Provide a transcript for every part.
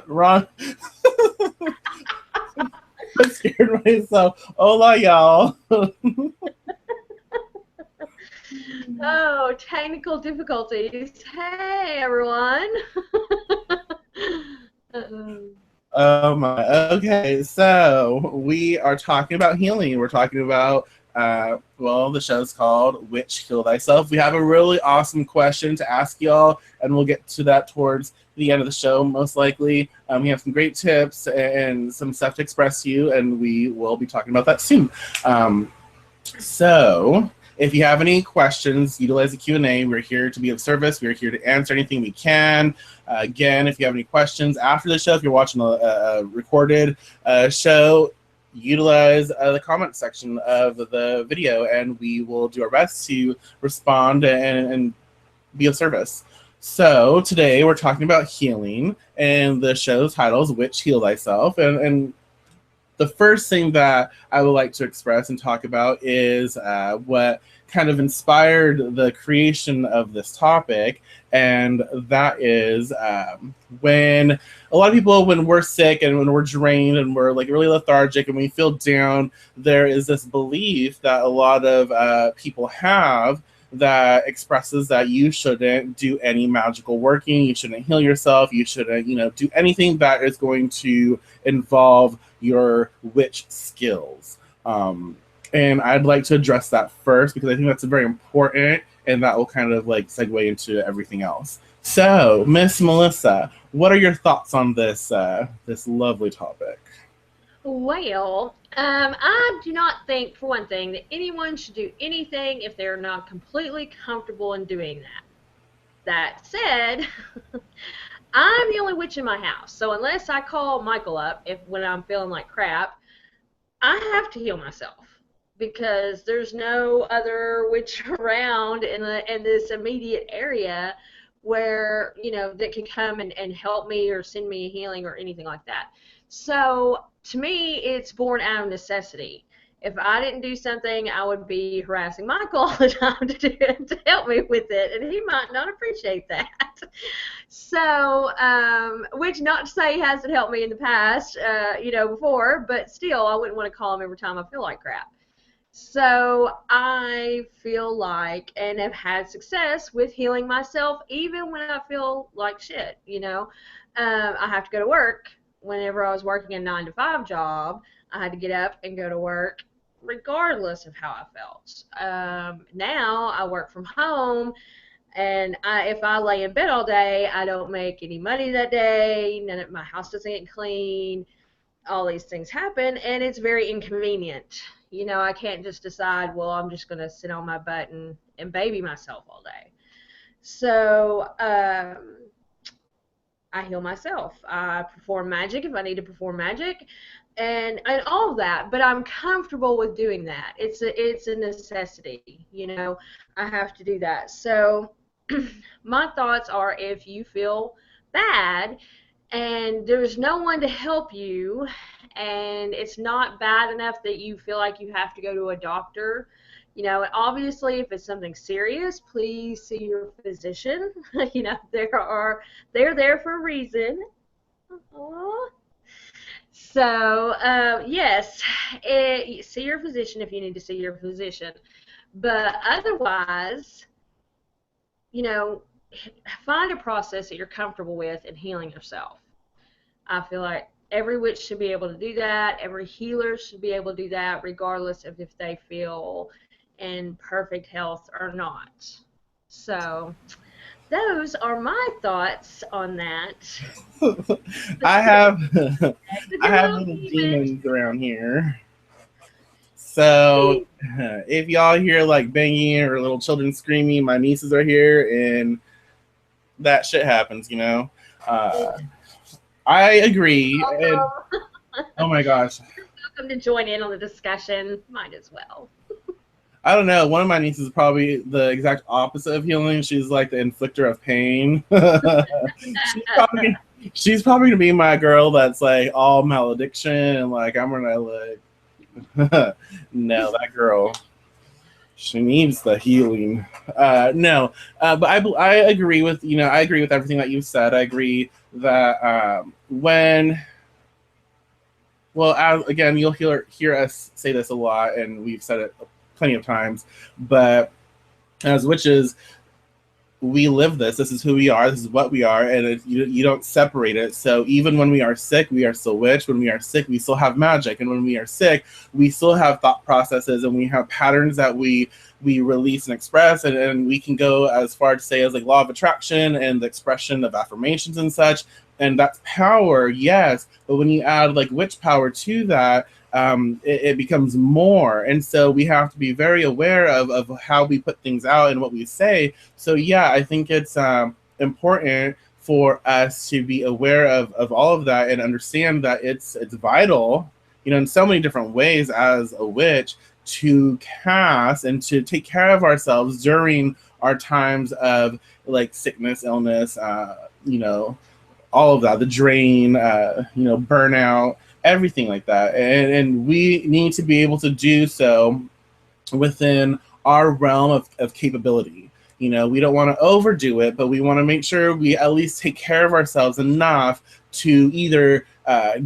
Ron. I scared myself. Hola, y'all. Oh, technical difficulties. Hey, everyone. Oh my. Okay, so we are talking about healing. We're talking about, well, the show's called Witch Heal Thyself. We have a really awesome question to ask y'all, and we'll get to that towards the end of the show, most likely. We have some great tips and some stuff to express to you, and we will be talking about that soon. So if you have any questions, utilize the Q&A. We're here to be of service. We're here to answer anything we can. Again, if you have any questions after the show, if you're watching a recorded show, utilize the comment section of the video, and we will do our best to respond and be of service. So today we're talking about healing, and the show's title is Witch Heal Thyself. And the first thing that I would like to express and talk about is what kind of inspired the creation of this topic, and that is when a lot of people, when we're sick and when we're drained and we're like really lethargic and we feel down, there is this belief that a lot of people have that expresses that you shouldn't do any magical working, you shouldn't heal yourself, you shouldn't, do anything that is going to involve your witch skills. And I'd like to address that first because I think that's very important, and that will kind of like segue into everything else. So, Miss Melissa, what are your thoughts on this this lovely topic? Well, I do not think, for one thing, that anyone should do anything if they're not completely comfortable in doing that. That said, I'm the only witch in my house, so unless I call Michael up when I'm feeling like crap, I have to heal myself because there's no other witch around in this immediate area where that can come and help me or send me a healing or anything like that. So to me, it's born out of necessity. If I didn't do something, I would be harassing Michael all the time to do it, to help me with it, and he might not appreciate that. So, which not to say he hasn't helped me in the past, before, but still, I wouldn't want to call him every time I feel like crap. So I feel like, and have had success with healing myself, even when I feel like shit. I have to go to work. Whenever I was working a 9-to-5 job, I had to get up and go to work regardless of how I felt. Now I work from home, and if I lay in bed all day, I don't make any money that day. My house doesn't get clean. All these things happen, and it's very inconvenient. I can't just decide, well, I'm just going to sit on my butt and baby myself all day. So I heal myself. I perform magic if I need to perform magic, and all of that. But I'm comfortable with doing that. It's a necessity. I have to do that. So my thoughts are, if you feel bad and there's no one to help you, and it's not bad enough that you feel like you have to go to a doctor. And obviously, if it's something serious, please see your physician. They're there for a reason. Aww. So, yes, see your physician if you need to see your physician. But otherwise, find a process that you're comfortable with in healing yourself. I feel like every witch should be able to do that. Every healer should be able to do that, regardless of if they feel in perfect health or not. So those are my thoughts on that. I have I have little demons around here. So if y'all hear like banging or little children screaming, my nieces are here, and that shit happens. I agree. And, oh my gosh. You're welcome to join in on the discussion. Might as well. I don't know. One of my nieces is probably the exact opposite of healing. She's like the inflictor of pain. she's probably gonna be my girl that's like all malediction, and like I'm gonna like no, that girl. She needs the healing. No, but I agree with I agree with everything that you've said. I agree that when well again you'll hear us say this a lot, and we've said it plenty of times. But as witches, we live this. This is who we are. This is what we are, and you don't separate it. So even when we are sick, we are still witch. When we are sick, we still have magic, and when we are sick, we still have thought processes, and we have patterns that we release and express, and we can go as far to say as like law of attraction and the expression of affirmations and such. And that's power, yes. But when you add like witch power to that, it becomes more. And so we have to be very aware of how we put things out and what we say. So yeah, I think it's important for us to be aware of all of that and understand that it's vital, in so many different ways as a witch to cast and to take care of ourselves during our times of like sickness, illness, all of that, the drain, burnout, everything like that. And we need to be able to do so within our realm of capability. We don't want to overdo it, but we want to make sure we at least take care of ourselves enough to either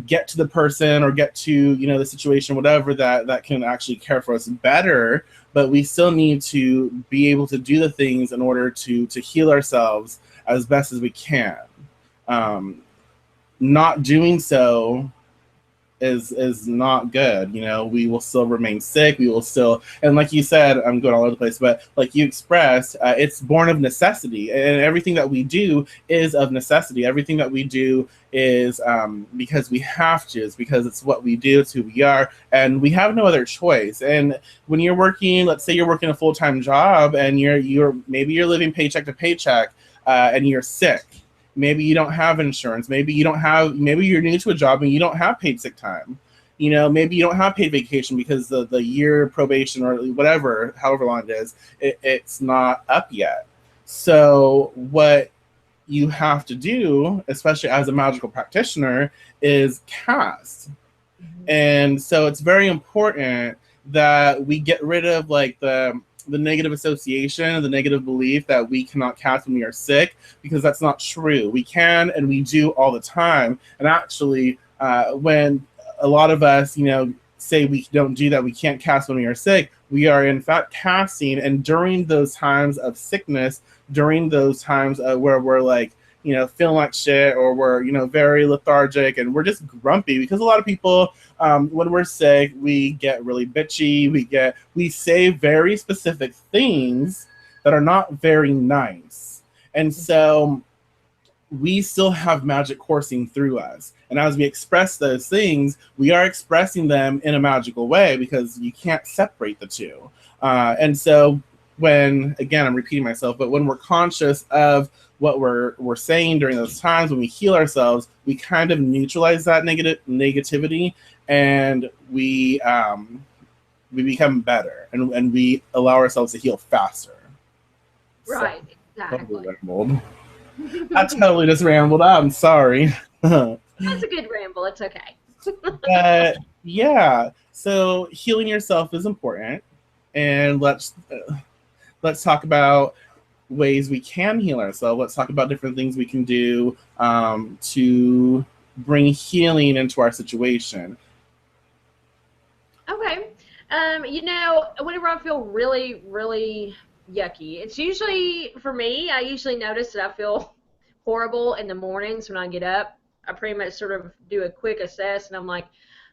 get to the person or get to, the situation, whatever that can actually care for us better. But we still need to be able to do the things in order to heal ourselves as best as we can. Not doing so is not good. We will still remain sick. We will still, and like you said, I'm going all over the place, but like you expressed, it's born of necessity, and everything that we do is of necessity. Everything that we do is because we have to. It's because it's what we do. It's who we are, and we have no other choice. And when you're working, let's say you're working a full-time job, and you're maybe you're living paycheck to paycheck, and you're sick. Maybe you don't have insurance. Maybe you're new to a job and you don't have paid sick time. Maybe you don't have paid vacation because the year probation or whatever, however long it is, it's not up yet. So what you have to do, especially as a magical practitioner, is cast. And so it's very important that we get rid of like the negative association, the negative belief that we cannot cast when we are sick, because that's not true. We can, and we do all the time. And actually, when a lot of us, say we don't do that, we can't cast when we are sick, we are in fact casting. And during those times of sickness, during those times where we're like, feeling like shit, or we're, very lethargic and we're just grumpy, because a lot of people, when we're sick, we get really bitchy. We say very specific things that are not very nice. And so we still have magic coursing through us. And as we express those things, we are expressing them in a magical way, because you can't separate the two. And so when, again, I'm repeating myself, but when we're conscious of what we're saying during those times, when we heal ourselves, we kind of neutralize that negativity, and we become better, and we allow ourselves to heal faster. Right, So, exactly. totally rambled. I totally just rambled. I'm sorry. That's a good ramble. It's okay. But yeah, so healing yourself is important, and let's talk about ways we can heal ourselves. Let's talk about different things we can do to bring healing into our situation. Okay. Whenever I feel really, really yucky, it's usually, for me, I usually notice that I feel horrible in the mornings when I get up. I pretty much sort of do a quick assess, and I'm like,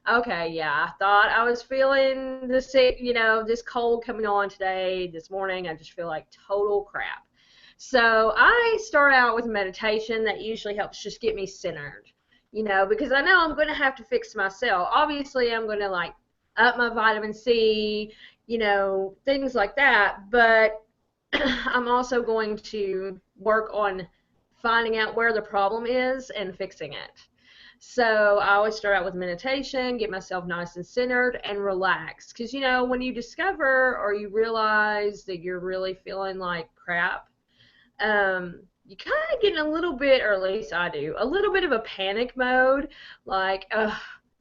okay, yeah, I thought I was feeling this sick, this cold coming on today, this morning. I just feel like total crap. So I start out with meditation that usually helps just get me centered, because I know I'm going to have to fix myself. Obviously, I'm going to like up my vitamin C, things like that. But I'm also going to work on finding out where the problem is and fixing it. So I always start out with meditation, get myself nice and centered and relaxed. Because, when you discover or you realize that you're really feeling like crap, you kind of get in a little bit, or at least I do, a little bit of a panic mode. Like,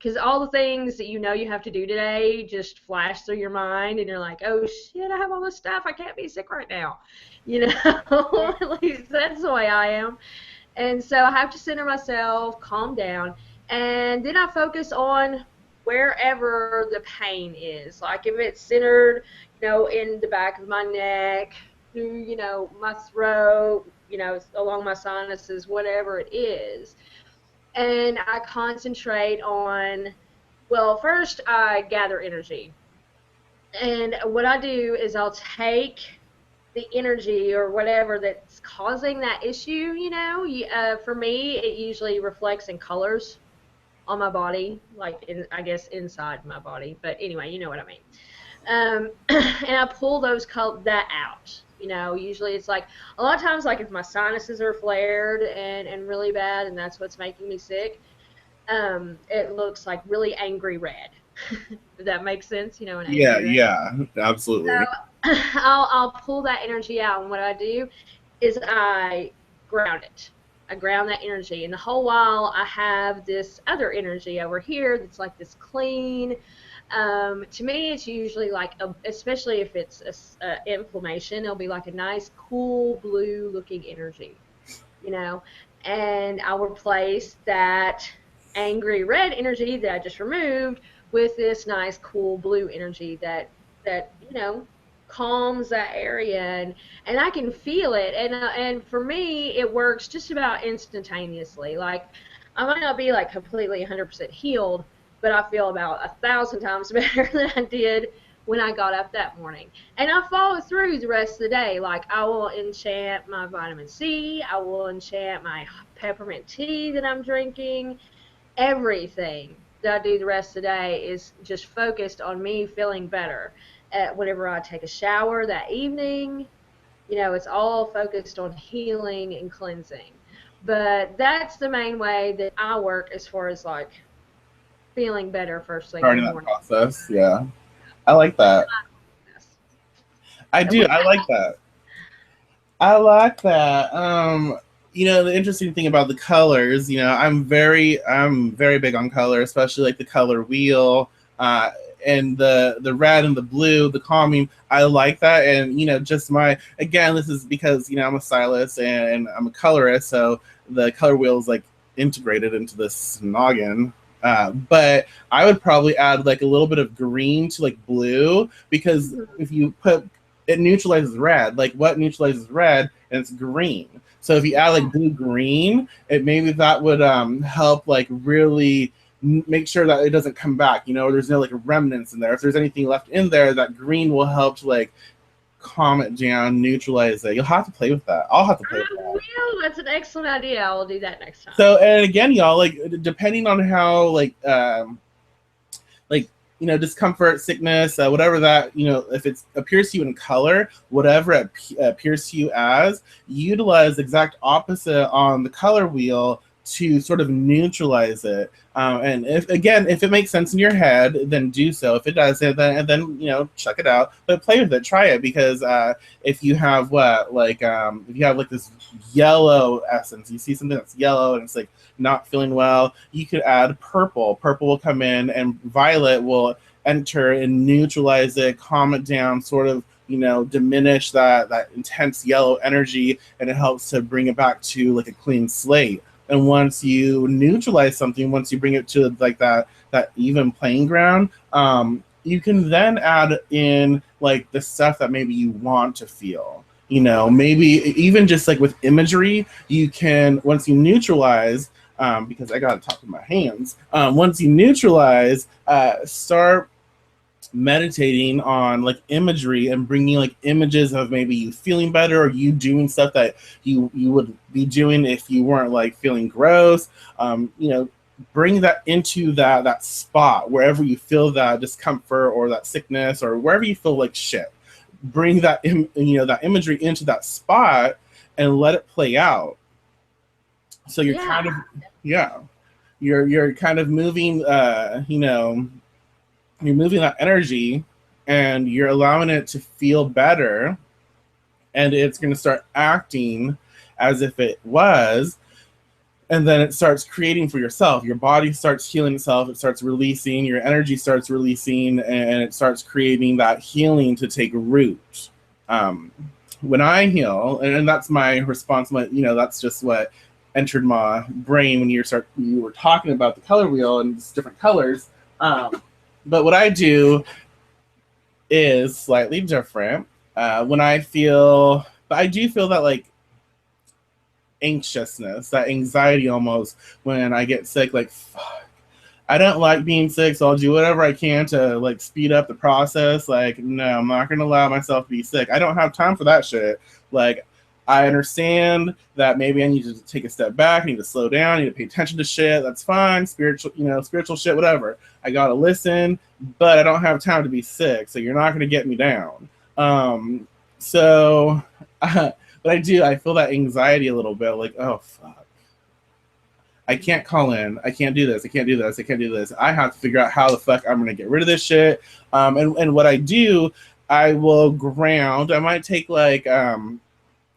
because all the things that you know you have to do today just flash through your mind, and you're like, oh shit, I have all this stuff. I can't be sick right now. You know, at least that's the way I am. And so I have to center myself, calm down, and then I focus on wherever the pain is. Like if it's centered, in the back of my neck, through, my throat, along my sinuses, whatever it is. And I concentrate on, well, first I gather energy. And what I do is I'll take the energy or whatever that's causing that issue, for me, it usually reflects in colors on my body, like I guess inside my body. But anyway, you know what I mean. And I pull that out. Usually it's like a lot of times, like if my sinuses are flared and really bad, and that's what's making me sick, it looks like really angry red. If that makes sense, an angry red. Yeah, absolutely. So I'll pull that energy out, and what I do is I ground it. I ground that energy, and the whole while I have this other energy over here that's like this clean. To me, it's usually like, especially if it's inflammation, it'll be like a nice, cool, blue-looking energy, and I'll replace that angry red energy that I just removed with this nice, cool, blue energy that calms that area, and I can feel it, and for me, it works just about instantaneously. Like, I might not be like completely 100% healed, but I feel about 1,000 times better than I did when I got up that morning. And I follow through the rest of the day. Like, I will enchant my vitamin C, I will enchant my peppermint tea that I'm drinking. Everything that I do the rest of the day is just focused on me feeling better. Whenever I take a shower that evening, it's all focused on healing and cleansing. But that's the main way that I work as far as like feeling better first thing in the morning. Starting that process, yeah. I like that. I do. I like that. I like that. The interesting thing about the colors, I'm very big on color, especially like the color wheel, and the red and the blue, the calming. I like that, and again, this is because I'm a stylist and I'm a colorist, so the color wheel is like integrated into this noggin. But I would probably add like a little bit of green to like blue, because if you put it, neutralizes red. Like what neutralizes red? And it's green. So if you add like blue green, maybe that would help like really make sure that it doesn't come back. There's no like remnants in there. If there's anything left in there, that green will help to like calm it down, neutralize it. You'll have to play with that. I'll have to play with that. Well, that's an excellent idea. I will do that next time. So, and again, y'all, like depending on how discomfort, sickness, whatever that, if it appears to you in color, whatever it appears to you as, utilize the exact opposite on the color wheel to sort of neutralize it. And if it makes sense in your head, then do so. If it doesn't, then check it out. But play with it, try it, because if you have if you have like this yellow essence, you see something that's yellow and it's like not feeling well, you could add purple. Purple will come in, and violet will enter and neutralize it, calm it down, sort of diminish that intense yellow energy, and it helps to bring it back to like a clean slate. And once you neutralize something, once you bring it to like that even playing ground, you can then add in like the stuff that maybe you want to feel. Maybe even just like with imagery, you can, once you neutralize, because I gotta talk with my hands. Once you neutralize, start meditating on like imagery and bringing like images of maybe you feeling better, or you doing stuff that you would be doing if you weren't like feeling gross. Bring that into that spot wherever you feel that discomfort or that sickness, or wherever you feel like shit. Bring that that imagery into that spot and let it play out. So you're kind of you're kind of moving you're moving that energy, and you're allowing it to feel better, and it's going to start acting as if it was. and then it starts creating for yourself. Your body starts healing itself. It starts releasing. Your energy starts releasing, and it starts creating that healing to take root. Um, when I heal, and that's my response. That's just what entered my brain when you were talking about the color wheel and it's different colors. But what I do is slightly different. When but I do feel that like anxiousness, that anxiety almost when I get sick. Like, fuck, I don't like being sick, so I'll do whatever I can to like speed up the process. Like, no, I'm not gonna allow myself to be sick. I don't have time for that shit. Like, I understand that maybe I need to take a step back, I need to slow down, I need to pay attention to shit. That's fine. Spiritual shit, whatever. I gotta listen, but I don't have time to be sick, so you're not gonna get me down. So but I feel that anxiety a little bit, like, oh fuck. I can't call in. I can't do this. I can't do this. I can't do this. I have to figure out how the fuck I'm gonna get rid of this shit. And what I do, I will ground. I might take like a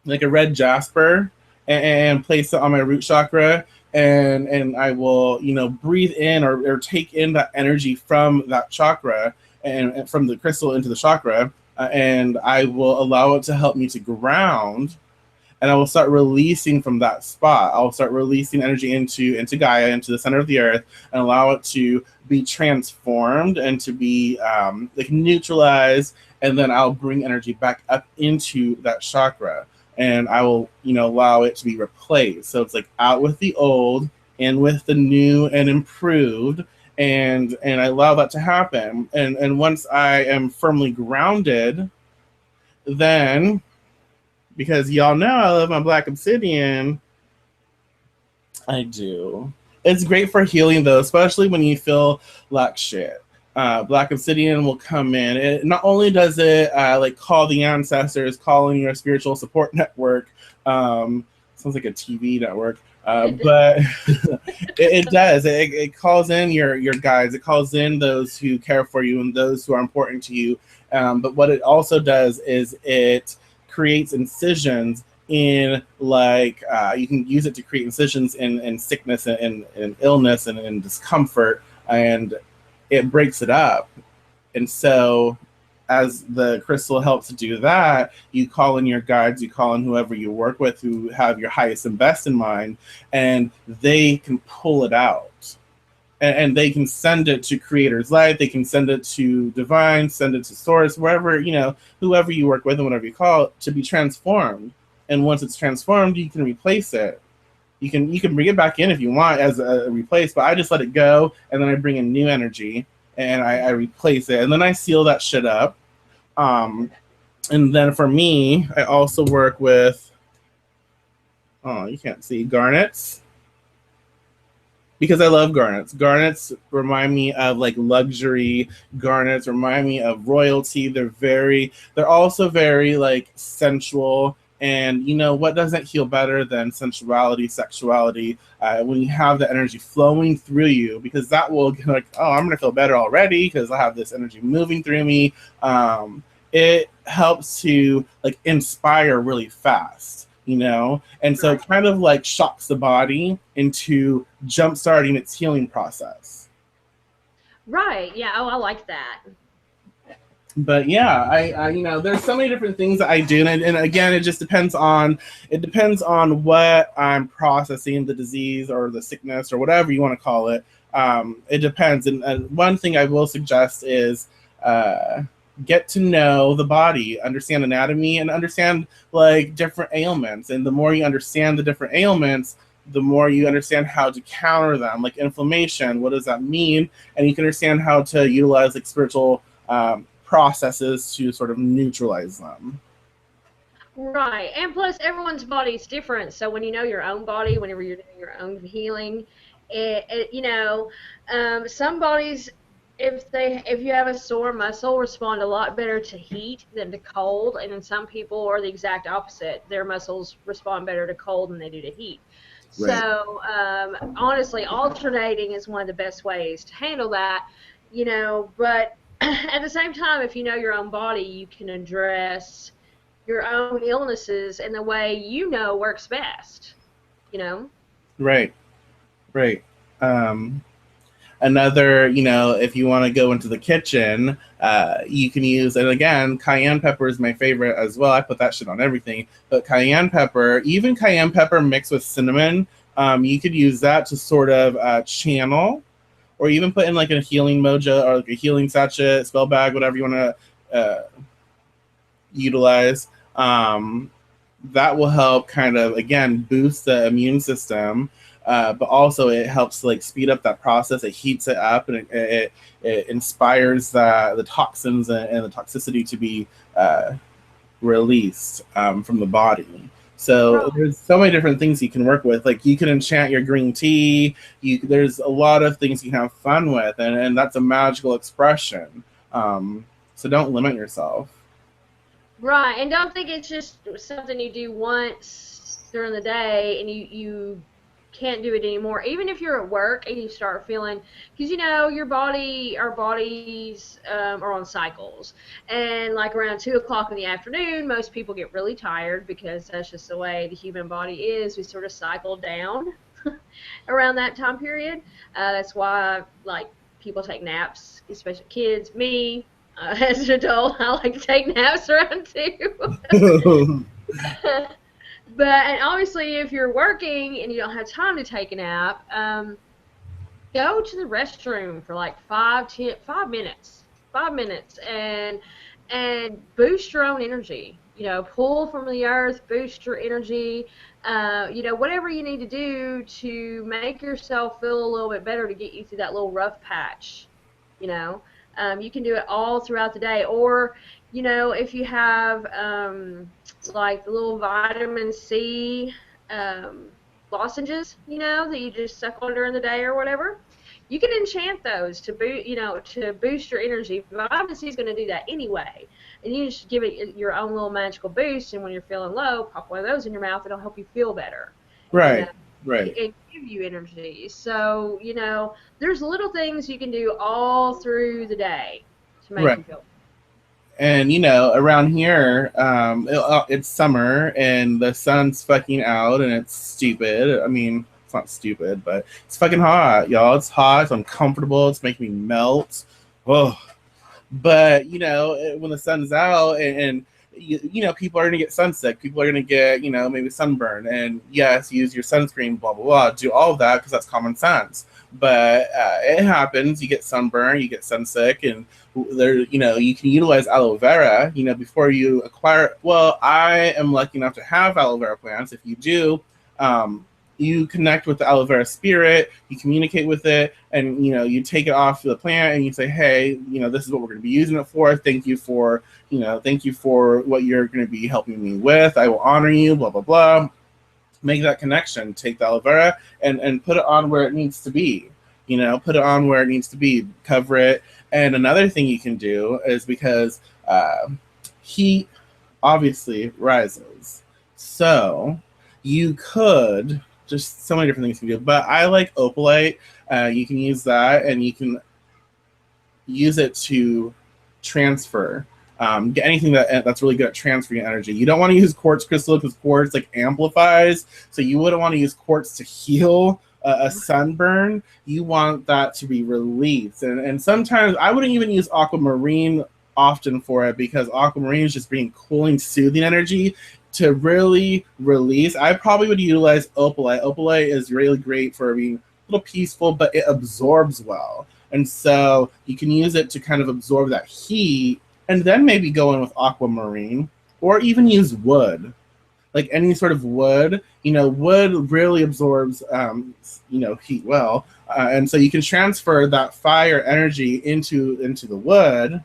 red jasper and place it on my root chakra, and I will breathe in or take in that energy from that chakra and from the crystal into the chakra, and I will allow it to help me to ground, and I will start releasing from that spot. I'll start releasing energy into Gaia, into the center of the earth, and allow it to be transformed and to be like neutralized, and then I'll bring energy back up into that chakra, and I will allow it to be replaced. So it's like out with the old, in with the new and improved, and I allow that to happen. And once I am firmly grounded, then, because y'all know I love my black obsidian. I do. It's great for healing though, especially when you feel like shit. Black obsidian will come in. It not only does it like call the ancestors, calling your spiritual support network. Sounds like a TV network, but it does. It calls in your guides. It calls in those who care for you and those who are important to you. But what it also does is it creates incisions in like you can use it to create incisions in sickness and illness and in discomfort, and it breaks it up. And so as the crystal helps to do that, you call in your guides, you call in whoever you work with who have your highest and best in mind, and they can pull it out. And they can send it to Creator's Light, they can send it to Divine, send it to Source, wherever, whoever you work with and whatever you call it, to be transformed. And once it's transformed, you can replace it. You can bring it back in if you want as a replace, but I just let it go, and then I bring in new energy, and I replace it, and then I seal that shit up. And then for me, I also work with, oh, you can't see, garnets. Because I love garnets. Garnets remind me of like luxury. Garnets remind me of royalty. They're also very like sensual. And what doesn't heal better than sensuality, sexuality, when you have the energy flowing through you, because that will like, oh, I'm gonna feel better already because I have this energy moving through me. It helps to like inspire really fast. And so it kind of like shocks the body into jump starting its healing process. Right. Yeah. Oh, I like that. But yeah, I there's so many different things that I do, and again, it depends on what I'm processing, the disease or the sickness or whatever you want to call it. It depends, and one thing I will suggest is get to know the body, understand anatomy, and understand like different ailments. And the more you understand the different ailments, the more you understand how to counter them. Like inflammation, what does that mean? And you can understand how to utilize like spiritual processes to sort of neutralize them. Right. And plus, everyone's body is different. So when you know your own body, whenever you're doing your own healing, some bodies, if you have a sore muscle, respond a lot better to heat than to cold, and then some people are the exact opposite. Their muscles respond better to cold than they do to heat. Right. So honestly, alternating is one of the best ways to handle that. But at the same time, if you know your own body, you can address your own illnesses in the way works best. Right. Right. Another, if you want to go into the kitchen, you can use, and again, cayenne pepper is my favorite as well. I put that shit on everything. But cayenne pepper, even cayenne pepper mixed with cinnamon, you could use that to sort of channel, or even put in like a healing mojo or like a healing sachet, spell bag, whatever you want to utilize. That will help kind of, again, boost the immune system, but also it helps like speed up that process. It heats it up, and it inspires the toxins and the toxicity to be released from the body. So Right. there's so many different things you can work with. Like you can enchant your green tea. There's a lot of things you can have fun with, and that's a magical expression. So don't limit yourself. Right, and don't think it's just something you do once during the day and you can't do it anymore. Even if you're at work and you start feeling, because your body, our bodies are on cycles, and like around 2 o'clock in the afternoon, most people get really tired because that's just the way the human body is. We sort of cycle down around that time period. That's why like people take naps, especially kids. Me, as an adult, I like to take naps around too. But and obviously, if you're working and you don't have time to take a nap, go to the restroom for like 5 minutes, 5 minutes, and boost your own energy. Pull from the earth, boost your energy. Whatever you need to do to make yourself feel a little bit better to get you through that little rough patch. You know, you can do it all throughout the day, or if you have like the little vitamin C lozenges, that you just suck on during the day or whatever. You can enchant those to boost your energy. Vitamin C is going to do that anyway, and you just give it your own little magical boost. And when you're feeling low, pop one of those in your mouth. It'll help you feel better, you know, Right, right, and give you energy. So there's little things you can do all through the day to make right. you feel. And around here, it's summer and the sun's fucking out, and it's stupid. I mean, it's not stupid, but it's fucking hot, y'all. It's hot. It's uncomfortable. It's making me melt. Oh, but when the sun's out, and people are gonna get sunsick. People are gonna get maybe sunburn. And yes, use your sunscreen. Blah blah blah. Do all of that because that's common sense. But it happens. You get sunburn. You get sunsick, and there you can utilize aloe vera. Before you acquire. Well, I am lucky enough to have aloe vera plants. If you do. You connect with the aloe vera spirit, you communicate with it, and you take it off the plant and you say, hey, this is what we're going to be using it for. Thank you for what you're going to be helping me with. I will honor you, blah blah blah. Make that connection. Take the aloe vera and put it on where it needs to be. Put it on where it needs to be. Cover it. And another thing you can do is, because heat obviously rises, so you could, just so many different things you can do. But I like opalite. You can use that, and you can use it to transfer. Get anything that's really good at transferring energy. You don't want to use quartz crystal because quartz like amplifies. So you wouldn't want to use quartz to heal a sunburn. You want that to be released. And sometimes I wouldn't even use aquamarine often for it, because aquamarine is just bringing cooling, soothing energy to really release. I probably would utilize opalite. Opalite is really great for being a little peaceful, but it absorbs well. And so you can use it to kind of absorb that heat, and then maybe go in with aquamarine, or even use wood. Like any sort of wood, wood really absorbs, heat well. And so you can transfer that fire energy into the wood,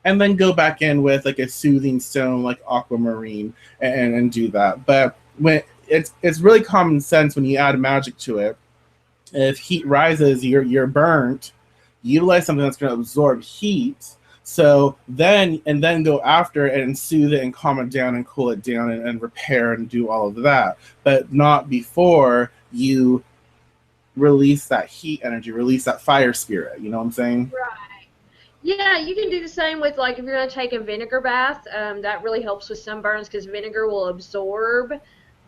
and then go back in with like a soothing stone like aquamarine, and do that. But when it's really common sense when you add magic to it. If heat rises, you're burnt. Utilize something that's going to absorb heat. So then go after it and soothe it and calm it down and cool it down, and repair and do all of that. But not before you release that heat energy, release that fire spirit. You know what I'm saying? Right. Yeah, you can do the same with, like, if you're going to take a vinegar bath. That really helps with sunburns because vinegar will absorb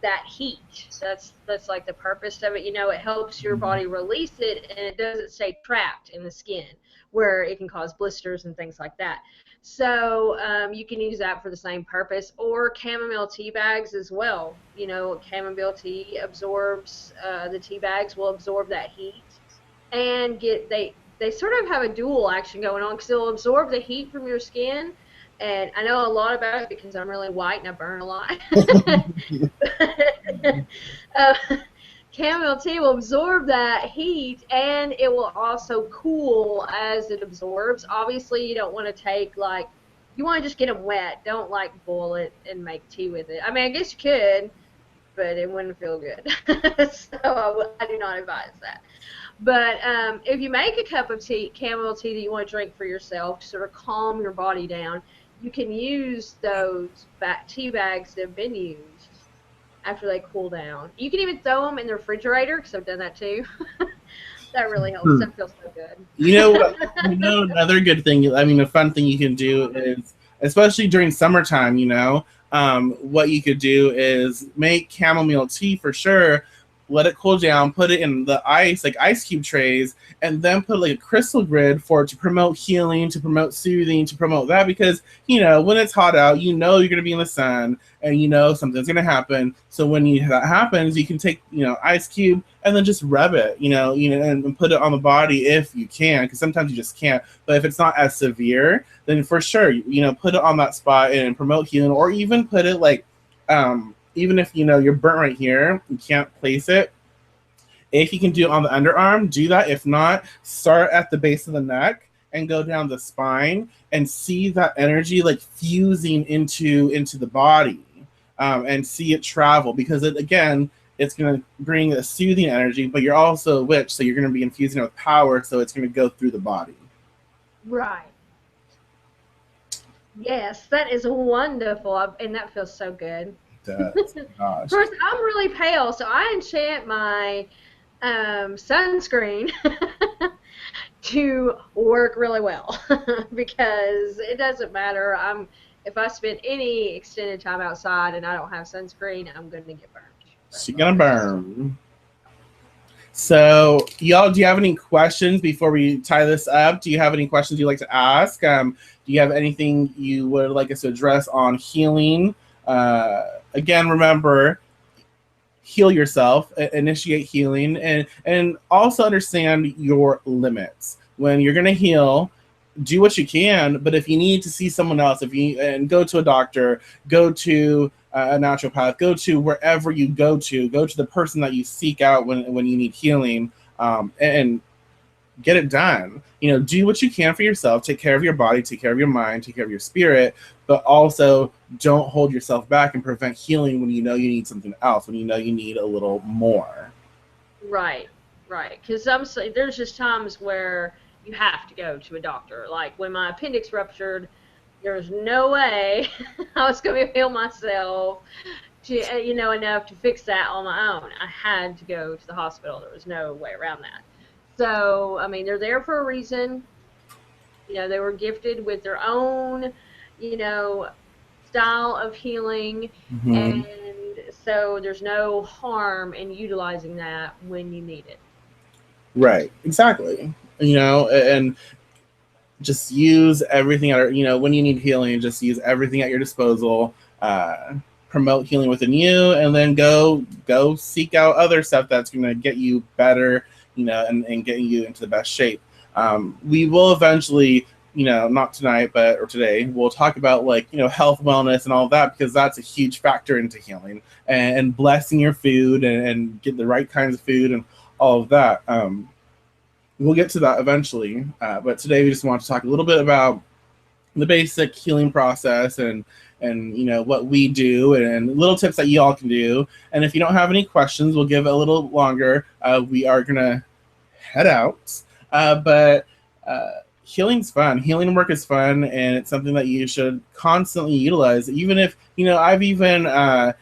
that heat. That's like the purpose of it. You know, it helps your body release it, and it doesn't stay trapped in the skin where it can cause blisters and things like that. So you can use that for the same purpose, or chamomile tea bags as well. You know, chamomile tea absorbs the tea bags will absorb that heat and they sort of have a dual action going on because they'll absorb the heat from your skin. And I know a lot about it because I'm really white and I burn a lot. uh, chamomile tea will absorb that heat, and it will also cool as it absorbs. Obviously, you don't want to take, like, you want to just get them wet. Don't, like, boil it and make tea with it. I mean, I guess you could, but it wouldn't feel good. So I do not advise that. But if you make a cup of tea, chamomile tea that you want to drink for yourself to sort of calm your body down, you can use those tea bags that have been used after they cool down. You can even throw them in the refrigerator, because I've done that too. That really helps. That feels so good. Another good thing, I mean, a fun thing you can do is, especially during summertime, what you could do is make chamomile tea for sure, let it cool down, put it in the ice, like ice cube trays, and then put like a crystal grid for it to promote healing, to promote soothing, to promote that, because, when it's hot out, you're going to be in the sun, and something's going to happen. So when that happens, you can take, ice cube and then just rub it, and put it on the body if you can, because sometimes you just can't. But if it's not as severe, then for sure, put it on that spot and promote healing, or even put it like, even if, you're burnt right here, you can't place it. If you can do it on the underarm, do that. If not, start at the base of the neck and go down the spine and see that energy like fusing into the body, and see it travel, because it's going to bring a soothing energy, but you're also a witch, so you're going to be infusing it with power, so it's going to go through the body. Right. Yes, that is wonderful, and that feels so good. Of course, I'm really pale, so I enchant my sunscreen to work really well because it doesn't matter. If I spend any extended time outside and I don't have sunscreen, I'm going to get burned. She's going to burn. So, y'all, do you have any questions before we tie this up? Do you have any questions you'd like to ask? Do you have anything you would like us to address on healing? Again, remember, heal yourself, initiate healing, and also understand your limits. When you're going to heal, do what you can, but if you need to see someone else, and go to a doctor, go to a naturopath, go to wherever you go to the person that you seek out when you need healing, and get it done. Do what you can for yourself, take care of your body, take care of your mind, take care of your spirit, but also don't hold yourself back and prevent healing when you need something else, when you need a little more. Right. Because there's just times where you have to go to a doctor. Like when my appendix ruptured, there was no way I was going to heal myself enough to fix that on my own. I had to go to the hospital. There was no way around that. So, I mean, they're there for a reason. They were gifted with their own, style of healing. Mm-hmm. And so there's no harm in utilizing that when you need it. Right. Exactly. And just use everything when you need healing, just use everything at your disposal. Promote healing within you, and then go seek out other stuff that's going to get you better, and getting you into the best shape. We will eventually, not tonight, or today, we'll talk about health, wellness, and all of that, because that's a huge factor into healing, and blessing your food and get the right kinds of food and all of that. We'll get to that eventually, but today we just want to talk a little bit about the basic healing process and what we do and little tips that you all can do. And if you don't have any questions, we'll give it a little longer. We are gonna head out, but healing's fun. Healing work is fun, and it's something that you should constantly utilize. Even if I've even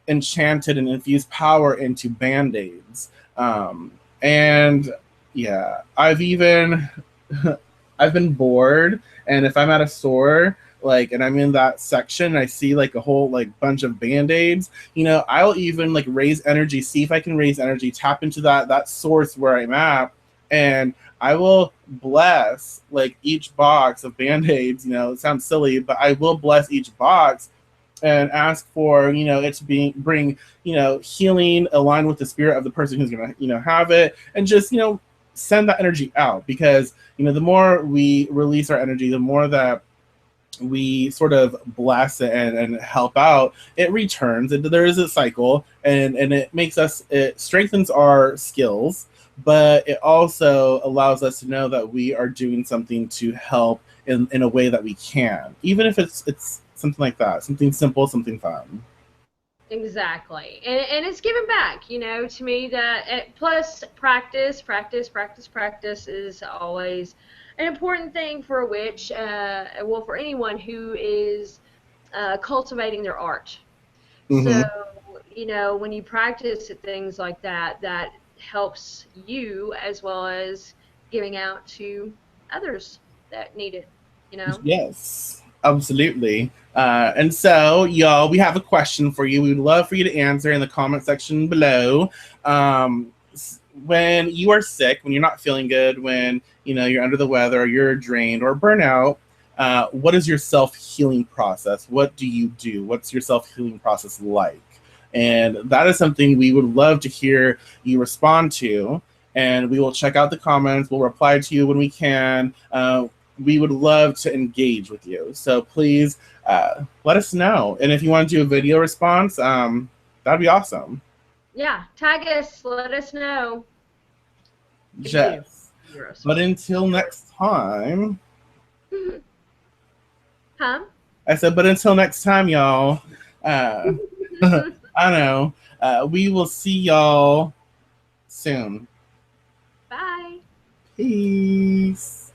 enchanted and infused power into band-aids, and yeah, I've been bored, and if I'm at a store, like, and I'm in that section, and I see like a whole like bunch of band-aids, I'll even like raise energy, see if I can raise energy, tap into that source where I'm at, and I will bless like each box of band-aids. It sounds silly, but I will bless each box and ask for it to bring healing aligned with the spirit of the person who's gonna have it, and just send that energy out, because the more we release our energy, the more that we sort of bless it and help out, it returns, and there is a cycle, and it strengthens our skills, but it also allows us to know that we are doing something to help in a way that we can, even if it's something like that, something simple, something fun. Exactly. And it's giving back, to me that plus practice is always an important thing for a witch, well, for anyone who is cultivating their art. So, Mm-hmm. when you practice at things like that, that helps you as well as giving out to others that need it. Yes, absolutely. And so, y'all, we have a question for you. We would love for you to answer in the comment section below. When you are sick, when you're not feeling good, when you're under the weather, or you're drained or burnout, what is your self-healing process? What do you do? What's your self-healing process like? And that is something we would love to hear you respond to. And we will check out the comments. We'll reply to you when we can. We would love to engage with you. So please let us know. And if you want to do a video response, that'd be awesome. Yeah, tag us, let us know if you do. Yes. But until next time, Huh? I said, but until next time, y'all, I know, we will see y'all soon. Bye. Peace.